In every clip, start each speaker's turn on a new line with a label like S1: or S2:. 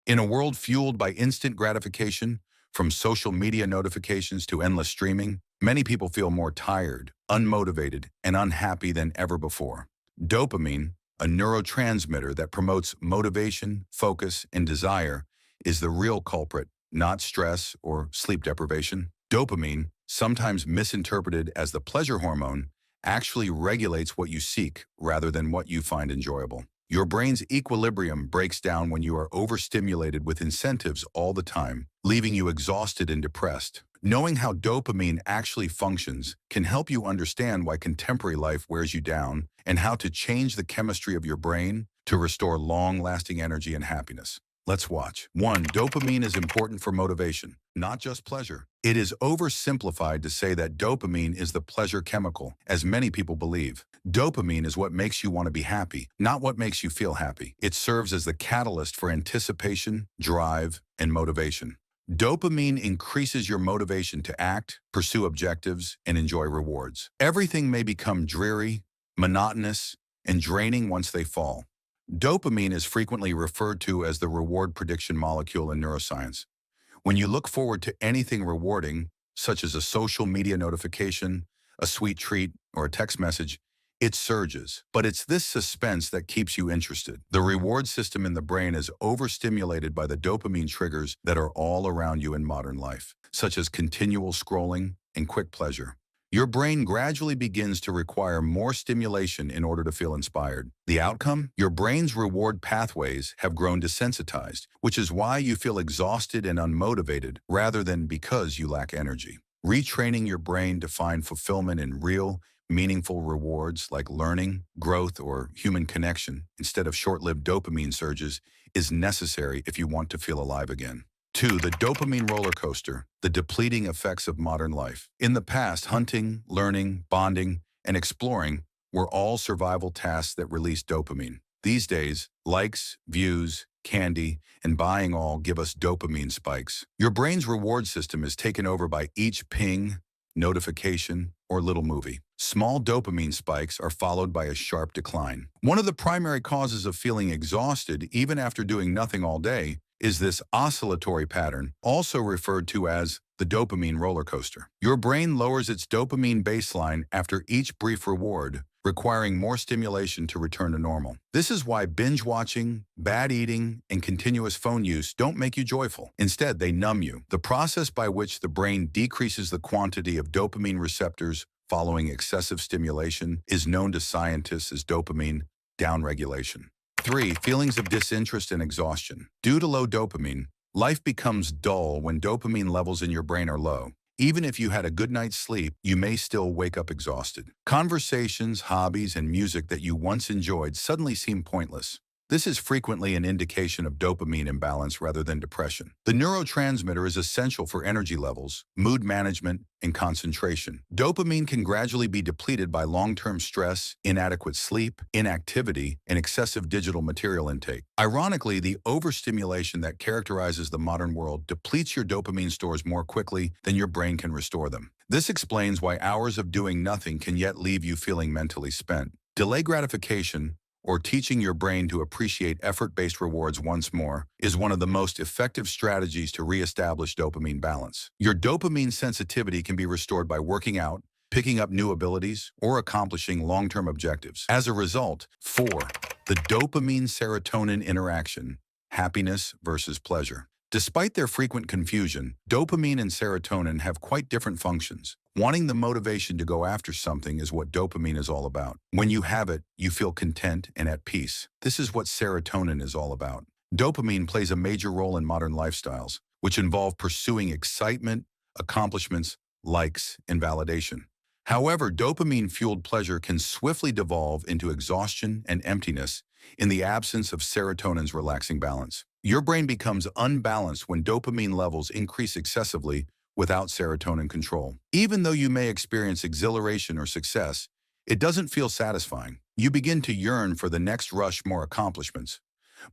S1: In a world fueled by instant gratification, from social media notifications to endless streaming, many people feel more tired, unmotivated, and unhappy than ever before. Dopamine, a neurotransmitter that promotes motivation, focus, and desire, is the real culprit, not stress or sleep deprivation. Dopamine, sometimes misinterpreted as the pleasure hormone, actually regulates what you seek rather than what you find enjoyable. Your brain's equilibrium breaks down when you are overstimulated with incentives all the time, leaving you exhausted and depressed. Knowing how dopamine actually functions can help you understand why contemporary life wears you down and how to change the chemistry of your brain to restore long-lasting energy and happiness. Let's watch. 1. Dopamine is important for motivation, not just pleasure. It is oversimplified to say that dopamine is the pleasure chemical, as many people believe. Dopamine is what makes you want to be happy, not what makes you feel happy. It serves as the catalyst for anticipation, drive, and motivation. Dopamine increases your motivation to act, pursue objectives, and enjoy rewards. Everything may become dreary, monotonous, and draining once they fall. Dopamine is frequently referred to as the reward prediction molecule in neuroscience. When you look forward to anything rewarding, such as a social media notification, a sweet treat, or a text message, it surges. But it's this suspense that keeps you interested. The reward system in the brain is overstimulated by the dopamine triggers that are all around you in modern life, such as continual scrolling and quick pleasure. Your brain gradually begins to require more stimulation in order to feel inspired. The outcome? Your brain's reward pathways have grown desensitized, which is why you feel exhausted and unmotivated rather than because you lack energy. Retraining your brain to find fulfillment in real, meaningful rewards like learning, growth, or human connection instead of short-lived dopamine surges is necessary if you want to feel alive again. 2. The dopamine roller coaster, the depleting effects of modern life. In the past, hunting, learning, bonding, and exploring were all survival tasks that released dopamine. These days, likes, views, candy, and buying all give us dopamine spikes. Your brain's reward system is taken over by each ping, notification, or little movie. Small dopamine spikes are followed by a sharp decline. One of the primary causes of feeling exhausted, even after doing nothing all day, is this oscillatory pattern, also referred to as the dopamine roller coaster. Your brain lowers its dopamine baseline after each brief reward, requiring more stimulation to return to normal. This is why binge watching, bad eating, and continuous phone use don't make you joyful. Instead, they numb you. The process by which the brain decreases the quantity of dopamine receptors following excessive stimulation is known to scientists as dopamine downregulation. 3. Feelings of disinterest and exhaustion. Due to low dopamine, life becomes dull when dopamine levels in your brain are low. Even if you had a good night's sleep, you may still wake up exhausted. Conversations, hobbies, and music that you once enjoyed suddenly seem pointless. This is frequently an indication of dopamine imbalance rather than depression. The neurotransmitter is essential for energy levels, mood management, and concentration. Dopamine can gradually be depleted by long-term stress, inadequate sleep, inactivity, and excessive digital material intake. Ironically, the overstimulation that characterizes the modern world depletes your dopamine stores more quickly than your brain can restore them. This explains why hours of doing nothing can yet leave you feeling mentally spent. Delay gratification, or teaching your brain to appreciate effort-based rewards once more, is one of the most effective strategies to reestablish dopamine balance. Your dopamine sensitivity can be restored by working out, picking up new abilities, or accomplishing long-term objectives. As a result, 4. The dopamine-serotonin interaction, happiness versus pleasure. Despite their frequent confusion, dopamine and serotonin have quite different functions. Wanting the motivation to go after something is what dopamine is all about. When you have it, you feel content and at peace. This is what serotonin is all about. Dopamine plays a major role in modern lifestyles, which involve pursuing excitement, accomplishments, likes, and validation. However, dopamine-fueled pleasure can swiftly devolve into exhaustion and emptiness in the absence of serotonin's relaxing balance. Your brain becomes unbalanced when dopamine levels increase excessively without serotonin control. Even though you may experience exhilaration or success, it doesn't feel satisfying. You begin to yearn for the next rush, more accomplishments,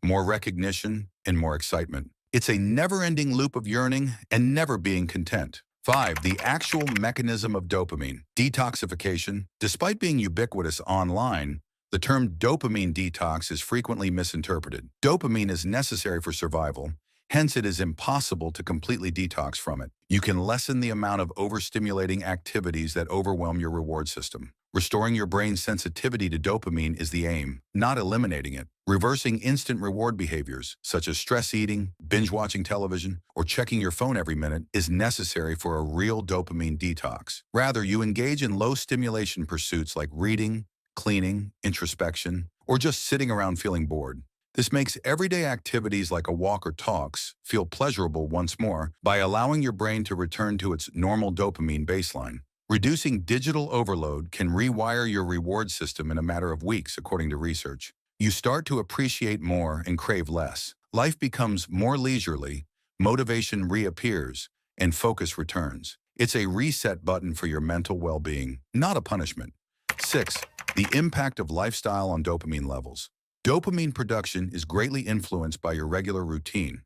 S1: more recognition, and more excitement. It's a never-ending loop of yearning and never being content. 5. The actual mechanism of dopamine. Detoxification. Despite being ubiquitous online, the term dopamine detox is frequently misinterpreted. Dopamine is necessary for survival, Hence, it is impossible to completely detox from it. You can lessen the amount of overstimulating activities that overwhelm your reward system. Restoring your brain's sensitivity to dopamine is the aim, not eliminating it. Reversing instant reward behaviors, such as stress eating, binge-watching television, or checking your phone every minute, is necessary for a real dopamine detox. Rather, you engage in low-stimulation pursuits like reading, cleaning, introspection, or just sitting around feeling bored. This makes everyday activities like a walk or talks feel pleasurable once more by allowing your brain to return to its normal dopamine baseline. Reducing digital overload can rewire your reward system in a matter of weeks, according to research. You start to appreciate more and crave less. Life becomes more leisurely, motivation reappears, and focus returns. It's a reset button for your mental well-being, not a punishment. 6. The impact of lifestyle on dopamine levels. Dopamine production is greatly influenced by your regular routine.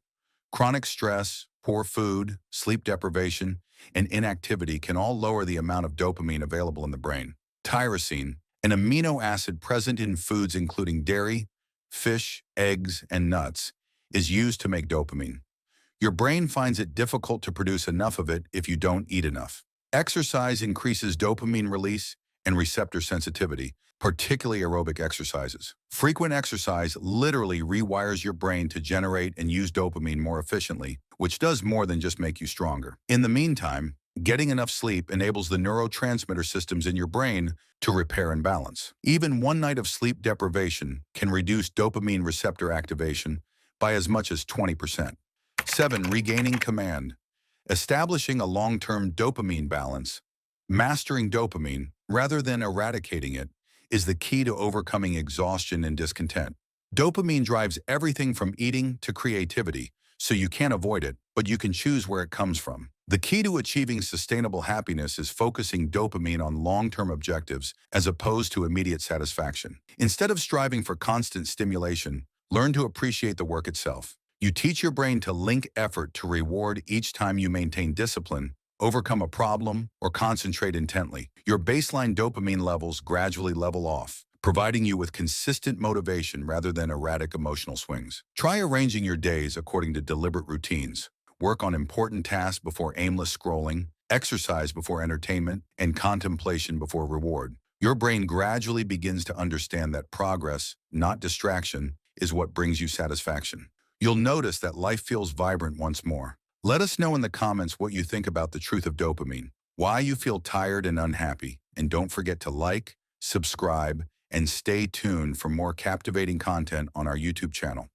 S1: Chronic stress, poor food, sleep deprivation, and inactivity can all lower the amount of dopamine available in the brain. Tyrosine, an amino acid present in foods including dairy, fish, eggs, and nuts, is used to make dopamine. Your brain finds it difficult to produce enough of it if you don't eat enough. Exercise increases dopamine release and receptor sensitivity, particularly aerobic exercises. Frequent exercise literally rewires your brain to generate and use dopamine more efficiently, which does more than just make you stronger. In the meantime, getting enough sleep enables the neurotransmitter systems in your brain to repair and balance. Even one night of sleep deprivation can reduce dopamine receptor activation by as much as 20%. 7. Regaining command. Establishing a long-term dopamine balance, mastering dopamine, rather than eradicating it, is the key to overcoming exhaustion and discontent. Dopamine drives everything from eating to creativity, so you can't avoid it, but you can choose where it comes from. The key to achieving sustainable happiness is focusing dopamine on long-term objectives as opposed to immediate satisfaction. Instead of striving for constant stimulation, learn to appreciate the work itself. You teach your brain to link effort to reward each time you maintain discipline, overcome a problem, or concentrate intently. Your baseline dopamine levels gradually level off, providing you with consistent motivation rather than erratic emotional swings. Try arranging your days according to deliberate routines. Work on important tasks before aimless scrolling, exercise before entertainment, and contemplation before reward. Your brain gradually begins to understand that progress, not distraction, is what brings you satisfaction. You'll notice that life feels vibrant once more. Let us know in the comments what you think about the truth of dopamine, why you feel tired and unhappy, and don't forget to like, subscribe, and stay tuned for more captivating content on our YouTube channel.